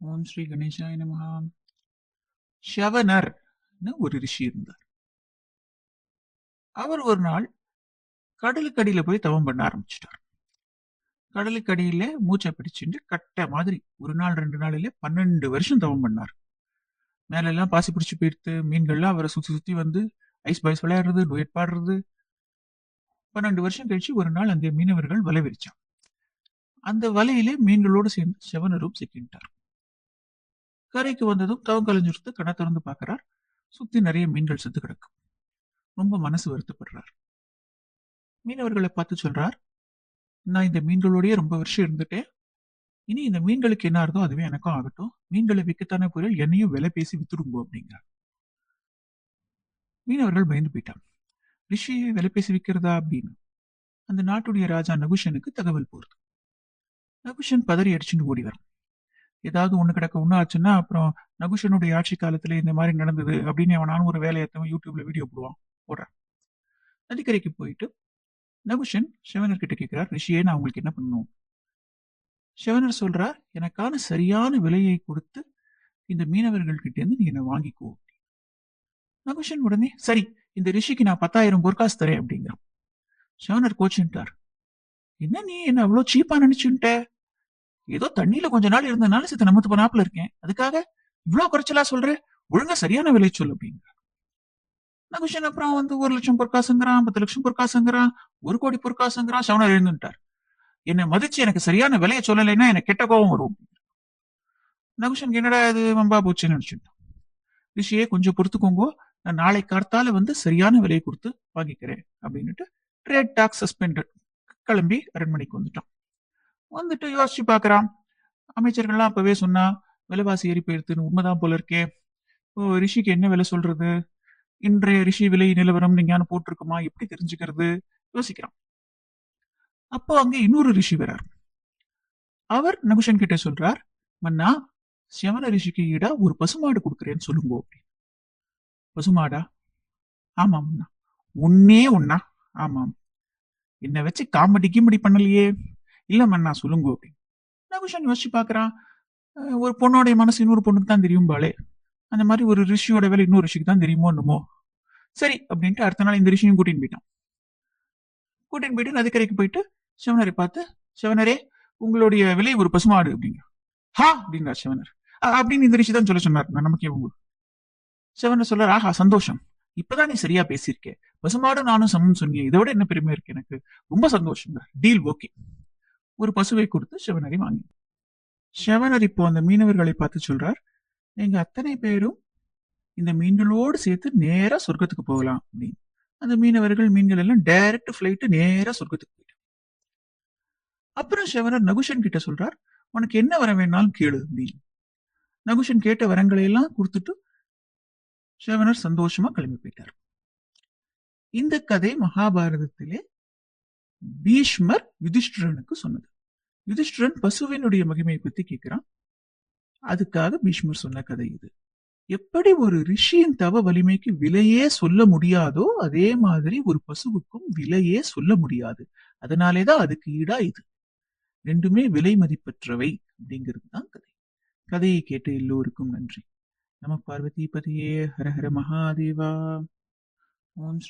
ஓம் ஸ்ரீ கணேசாய நமஹா. ஷவனர்னு ஒரு ரிஷி இருந்தார். அவர் ஒரு நாள் கடலுக்கு அடியில போய் தவம் பண்ண ஆரம்பிச்சிட்டார். கடலுக்கு அடியில மூச்சை பிடிச்சிட்டு கட்டை மாதிரி ஒரு நாள் 2 நாள் இல்ல 12 வருஷம் தவம் பண்ணார். மேல எல்லாம் பாசி பிடிச்சு போயிடுத்து. மீன்கள்லாம் அவரை சுத்தி சுத்தி வந்து ஐஸ் பாய்ஸ் விளையாடுறது, டுயட் பாடுறது. 12 வருஷம் கழிச்சு ஒரு நாள் அங்கே மீனவர்கள் வலை விரிச்சான். அந்த வலையிலே மீன்களோடு சேர்ந்து ஷவனரும் சிக்கிட்டார். கரைக்கு வந்ததும் தவம் கலைஞ்சிருத்து கண்ணை திறந்து பார்க்கிறார். சுத்தி நிறைய மீன்கள் செத்து கிடக்கு. ரொம்ப மனசு வருத்தப்படுறார். மீனவர்களை பார்த்து சொல்றார், நான் இந்த மீன்களோடயே ரொம்ப வருஷம் இருந்துட்டேன். இனி இந்த மீன்களுக்கு என்ன ஆகுதோ அதுவே எனக்கும் ஆகட்டும். மீன்களை விற்கத்தானே பொருள், என்னையும் விலை பேசி வித்துடுங்கோ அப்படிங்கிறார். மீனவர்கள் பயந்து போயிட்டாங்க. ரிஷியை விலை பேசி விற்கிறதா அப்படின்னு அந்த நாட்டுடைய ராஜா நகுஷனுக்கு தகவல் போறது. நகுஷன் பதறி அடிச்சுட்டு ஓடி வரும். ஏதாவது ஒண்ணு கிடக்க ஒண்ணு ஆச்சுன்னா அப்புறம் நகுஷனுடைய ஆட்சி காலத்துல இந்த மாதிரி நடந்தது அப்படின்னு அவனாலும் ஒரு வேலையத்தவன் யூடியூப்ல வீடியோ போடுறான். நதிக்கரைக்கு போயிட்டு நகுஷன் சிவனர் கிட்ட கேட்கிறார், ரிஷியே நான் உங்களுக்கு என்ன பண்ணணும்? சிவனர் சொல்றார், எனக்கான சரியான விலையை கொடுத்து இந்த மீனவர்கள் கிட்ட இருந்து நீ என்ன வாங்கிக்கோ. நகுஷன் உடனே சரி, இந்த ரிஷிக்கு நான் 10,000 பொற்காசு தரேன் அப்படிங்கிறான். சிவனர் கோச்சுட்டார், என்ன நீ என்ன அவ்வளவு சீப்பா நினைச்சுட்ட? ஏதோ தண்ணியில கொஞ்ச நாள் இருந்தனால சித்த நமத்து போனாப்புல இருக்கேன், அதுக்காக இவ்வளவு குறைச்சலா சொல்ற? ஒழுங்கா சரியான விலை சொல்லு அப்படிங்கிற. நகுஷன் அப்புறம் 1,00,000 பொற்காசுங்கிறான், 10,00,000 பொற்காசுங்கிறான், 1,00,00,000 பொற்காசுங்கிறான். சிவனர் எழுந்துட்டார். என்னை மதிச்சு எனக்கு சரியான விலையை சொல்லலைன்னா எனக்கு கெட்ட கோபம் வரும். நகுஷன் என்னடா இது வம்பா போச்சுன்னு நினைச்சுட்டான். ரிஷியே கொஞ்சம் பொறுத்துக்கோங்க, நான் நாளை கார்த்தால சரியான விலையை கொடுத்து வாங்கிக்கிறேன் அப்படின்னுட்டு ட்ரேட் டாக்ஸ் சஸ்பெண்டட் கிளம்பி அரண்மனைக்கு வந்துட்டு யோசிச்சு பாக்குறான். அமைச்சர்கள்லாம் அப்பவே சொன்னா விலைவாசி ஏறி போயிருதுன்னு உண்மைதான் போல இருக்கே. ரிஷிக்கு என்ன விலை சொல்றது? இன்றைய ரிஷி விலை நிலவரம் நீங்க போட்டிருக்குமா, எப்படி தெரிஞ்சுக்கிறது? யோசிக்கிறான். அப்போ அங்க இன்னொரு ரிஷி வரார். அவர் நகுஷன் கிட்ட சொல்றார், மன்னா சிவன ரிஷிக்கு ஈடா ஒரு பசுமாடு கொடுக்குறேன்னு சொல்லுங்க. பசுமாடா? ஆமாம் மன்னா. ஒன்னே ஒன்னா? ஆமாம். என்ன வச்சு காமெடி கிமெடி பண்ணலையே. இல்ல மன்னா சொல்லுங்க அப்படின்னு. நகுஷன் யோசிச்சு பாக்குறான். ஒரு பொண்ணோடைய மனசு இன்னொரு பொண்ணுக்கு தான் தெரியும் பாலே. அந்த மாதிரி ஒரு ரிஷியோட வேலை இன்னொரு ரிஷிக்கு தான் தெரியுமோ என்னமோ. சரி அப்படின்ட்டு அடுத்த நாள் இந்த ரிஷியும் கூட்டின்னு போயிட்டு நதிக்கரைக்கு போயிட்டு சிவனரை பார்த்து, சிவனரே உங்களுடைய விலை ஒரு பசுமாடு அப்படிங்க. ஹா அப்படிங்கிறார் சிவனர். அப்படின்னு இந்த ரிஷி தான் சொல்ல சொன்னார். நமக்கே உங்க சிவனர் சொல்றார், ஆஹா சந்தோஷம், இப்பதான் நீ சரியா பேசியிருக்கேன். பசுமாடு நானும் சமம் சொன்னீங்க, இதை விட என்ன பெருமை இருக்கு எனக்கு. ரொம்ப சந்தோஷம், டீல் ஓகே. ஒரு பசுவை கொடுத்து சிவனரை வாங்கி. சிவனர் இப்போ அந்த மீனவர்களை பார்த்து சொல்றார், நீங்க அத்தனை பேரும் இந்த மீன்களோடு சேர்த்து நேரா சொர்க்கத்துக்கு போகலாம் அப்படின்னு. அந்த மீன்கள் எல்லாம் டைரக்ட் பிளைட் நேரா சொர்க்கத்துக்கு போயிட்டாங்க. அப்புறம் சிவனர் நகுஷன் கிட்ட சொல்றார், உனக்கு என்ன வர வேணாலும் கேளு அப்படின்னு. நகுஷன் கேட்ட வரங்களை எல்லாம் கொடுத்துட்டு சிவனர் சந்தோஷமா கிளம்பி போயிட்டார். இந்த கதை மகாபாரதத்திலே பீஷ்மர் யுதிஷ்டிரனுக்கு சொன்னது. யுதிஷ்டிரன் பசுவினுடைய மகிமையை பத்தி கேட்கிறான். அதுக்காக பீஷ்மர் சொன்ன கதை இது. எப்படி ஒரு ரிஷியின் தவ வலிமைக்கு விலையே சொல்ல முடியாதோ அதே மாதிரி ஒரு பசுவுக்கும் விலையே சொல்ல முடியாது. அதனாலேதான் அதுக்கு ஈடா இது. ரெண்டுமே விலை மதிப்பற்றவை அப்படிங்கிறது தான் கதை. கதையை கேட்ட எல்லோருக்கும் நன்றி. நம பார்வதி பதியே ஹர ஹர மகாதேவா. ஓம் ஸ்ரீ